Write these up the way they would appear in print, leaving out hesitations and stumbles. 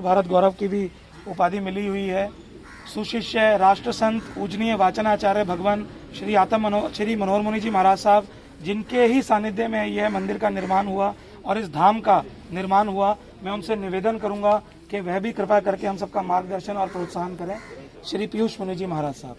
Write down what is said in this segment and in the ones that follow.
भारत गौरव की भी उपाधि मिली हुई है। सुशिष्य राष्ट्र संत पूजनीय वाचनाचार्य भगवान श्री मनोहर मुनि जी महाराज साहब, जिनके ही सानिध्य में यह मंदिर का निर्माण हुआ और इस धाम का निर्माण हुआ, मैं उनसे निवेदन करूंगा कि वह भी कृपा करके हम सबका मार्गदर्शन और प्रोत्साहन करें। श्री पीयूष मुनि जी महाराज साहब।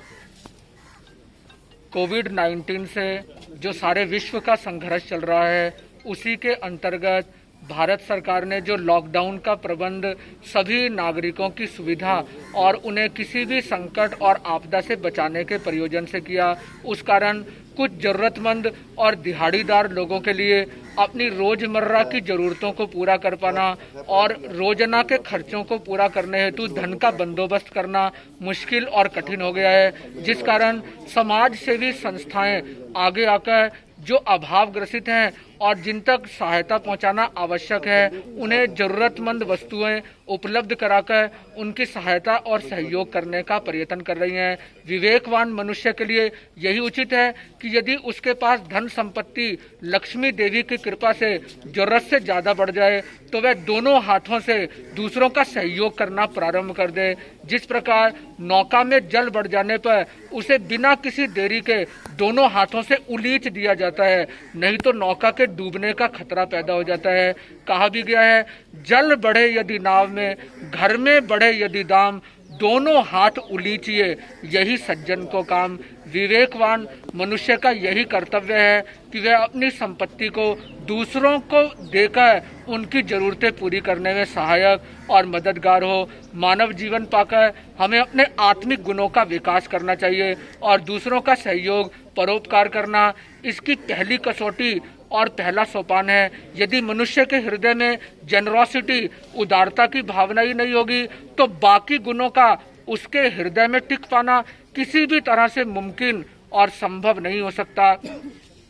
कोविड-19 से जो सारे विश्व का संघर्ष चल रहा है, उसी के अंतर्गत भारत सरकार ने जो लॉकडाउन का प्रबंध सभी नागरिकों की सुविधा और उन्हें किसी भी संकट और आपदा से बचाने के प्रयोजन से किया, उस कारण कुछ जरूरतमंद और दिहाड़ीदार लोगों के लिए अपनी रोजमर्रा की जरूरतों को पूरा कर पाना और रोजाना के खर्चों को पूरा करने हेतु धन का बंदोबस्त करना मुश्किल और कठिन हो गया है, जिस कारण समाज सेवी संस्थाएं आगे आकर जो अभाव ग्रसित हैं और जिन तक सहायता पहुंचाना आवश्यक है, उन्हें जरूरतमंद वस्तुएं उपलब्ध कराकर उनकी सहायता और सहयोग करने का प्रयत्न कर रही हैं। विवेकवान मनुष्य के लिए यही उचित है कि यदि उसके पास धन संपत्ति लक्ष्मी देवी की कृपा से जरूरत से ज्यादा बढ़ जाए तो वह दोनों हाथों से दूसरों का सहयोग करना प्रारंभ कर दे। जिस प्रकार नौका में जल बढ़ जाने पर उसे बिना किसी देरी के दोनों हाथों से उलीच दिया जाता है, नहीं तो नौका के डूबने का खतरा पैदा हो जाता है। कहा भी गया है, जल बढ़े यदि नाव में, घर में बढ़े यदि दाम, दोनों हाथ उलीचिए यही सज्जन को काम। विवेकवान मनुष्य का यही कर्तव्य है कि वह अपनी संपत्ति को दूसरों को देकर उनकी जरूरतें पूरी करने में सहायक और मददगार हो। मानव जीवन पाकर हमें अपने आत्मिक गुणों का विकास करना चाहिए और दूसरों का सहयोग परोपकार करना इसकी पहली कसौटी और पहला सोपान है। यदि मनुष्य के हृदय में जेनरोसिटी, उदारता की भावना ही नहीं होगी तो बाकी गुणों का उसके हृदय में टिक पाना किसी भी तरह से मुमकिन और संभव नहीं हो सकता।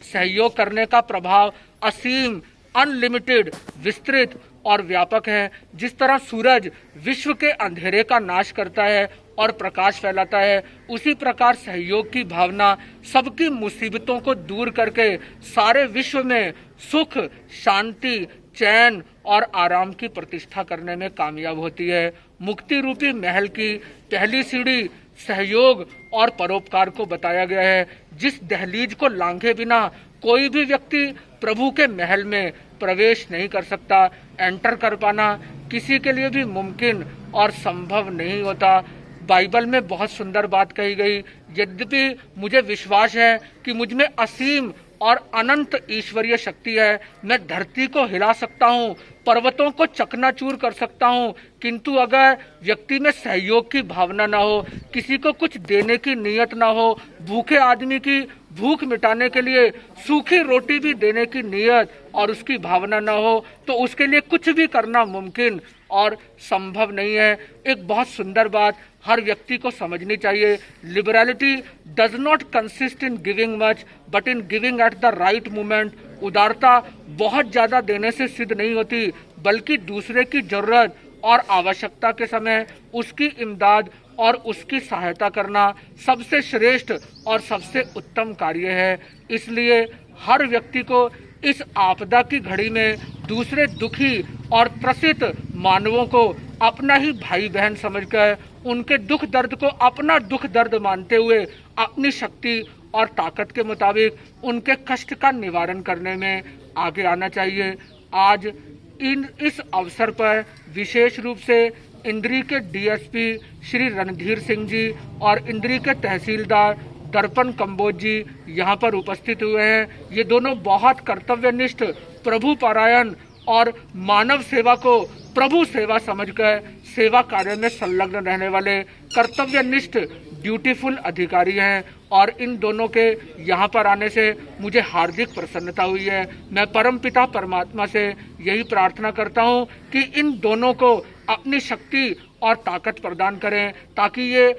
सहयोग करने का प्रभाव असीम, अनलिमिटेड, विस्तृत और व्यापक है। जिस तरह सूरज विश्व के अंधेरे का नाश करता है और प्रकाश फैलाता है, उसी प्रकार सहयोग की भावना सबकी मुसीबतों को दूर करके सारे विश्व में सुख, शांति, चैन और आराम की प्रतिष्ठा करने में कामयाब होती है। मुक्ति रूपी महल की पहली सीढ़ी सहयोग और परोपकार को बताया गया है। जिस दहलीज को लांघे बिना कोई भी व्यक्ति प्रभु के महल में प्रवेश नहीं कर सकता, एंटर कर पाना किसी के लिए भी मुमकिन और संभव नहीं होता। बाइबल में बहुत सुंदर बात कही गई, यद्यपि मुझे विश्वास है कि मुझ में असीम और अनंत ईश्वरीय शक्ति है, मैं धरती को हिला सकता हूँ, पर्वतों को चकनाचूर कर सकता हूँ, किंतु अगर व्यक्ति में सहयोग की भावना ना हो, किसी को कुछ देने की नीयत ना हो, भूखे आदमी की भूख मिटाने के लिए सूखी रोटी भी देने की नीयत और उसकी भावना ना हो, तो उसके लिए कुछ भी करना मुमकिन और संभव नहीं है। एक बहुत सुंदर बात हर व्यक्ति को समझनी चाहिए, liberality does not consist in giving much but in giving at the right moment. उदारता बहुत ज्यादा देने से सिद्ध नहीं होती, बल्कि दूसरे की जरूरत और आवश्यकता के समय उसकी इमदाद और उसकी सहायता करना सबसे श्रेष्ठ और सबसे उत्तम कार्य है। इसलिए हर व्यक्ति को इस आपदा की घड़ी में दूसरे दुखी और त्रसित मानवों को अपना ही भाई बहन समझकर उनके दुख दर्द को अपना दुख दर्द मानते हुए अपनी शक्ति और ताकत के मुताबिक उनके कष्ट का निवारण करने में आगे आना चाहिए। आज इस अवसर पर विशेष रूप से इंद्री के डीएसपी श्री रणधीर सिंह जी और इंद्री के तहसीलदार दर्पण कंबोज जी यहाँ पर उपस्थित हुए हैं। ये दोनों बहुत कर्तव्यनिष्ठ, प्रभु परायण और मानव सेवा को प्रभु सेवा समझकर सेवा कार्य में संलग्न रहने वाले कर्तव्यनिष्ठ ड्यूटीफुल अधिकारी हैं और इन दोनों के यहाँ पर आने से मुझे हार्दिक प्रसन्नता हुई है। मैं परमपिता परमात्मा से यही प्रार्थना करता हूँ कि इन दोनों को अपनी शक्ति और ताकत प्रदान करें ताकि ये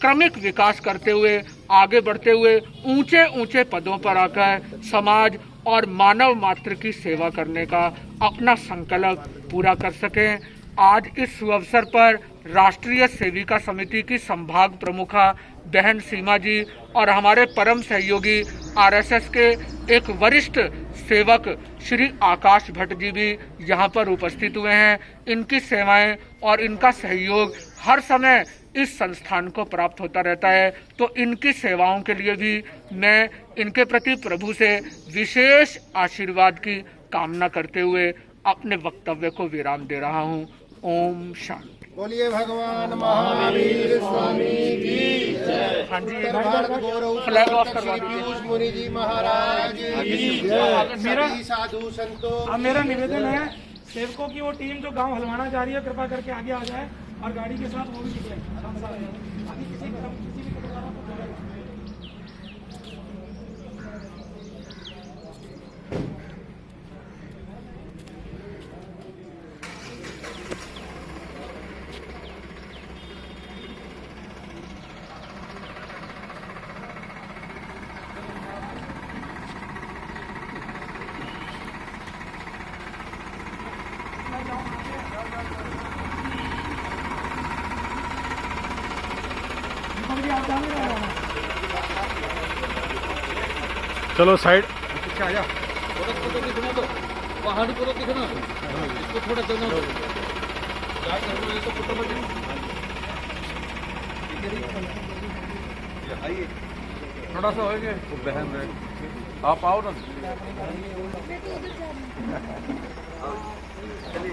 क्रमिक विकास करते हुए आगे बढ़ते हुए ऊंचे ऊंचे पदों पर आकर समाज और मानव मात्र की सेवा करने का अपना संकल्प पूरा कर सकें। आज इस सुअवसर पर राष्ट्रीय सेविका समिति की संभाग प्रमुखा बहन सीमा जी और हमारे परम सहयोगी आरएसएस के एक वरिष्ठ सेवक श्री आकाश भट्ट जी भी यहाँ पर उपस्थित हुए हैं। इनकी सेवाएं और इनका सहयोग हर समय इस संस्थान को प्राप्त होता रहता है, तो इनकी सेवाओं के लिए भी मैं इनके प्रति प्रभु से विशेष आशीर्वाद की कामना करते हुए अपने वक्तव्य को विराम दे रहा हूँ। ओम शांति। बोलिए भगवान महावीर स्वामी की जय। हाँ जी, उत्तर भारत गौरव फ्लैग ऑफ श्री करवा दीजिए। पीयूष मुनि जी महाराज की जय। सभी साधु संतों अब मेरा निवेदन है सेवकों की वो टीम जो गांव हलवाना जा रही है, कृपा करके आगे आ जाए और गाड़ी के साथ वो भी निकले। अभी किसी भी कदम को जोड़े। चलो साइड। थोड़ा सा हो गया बहन, आप आओ ना। चलिए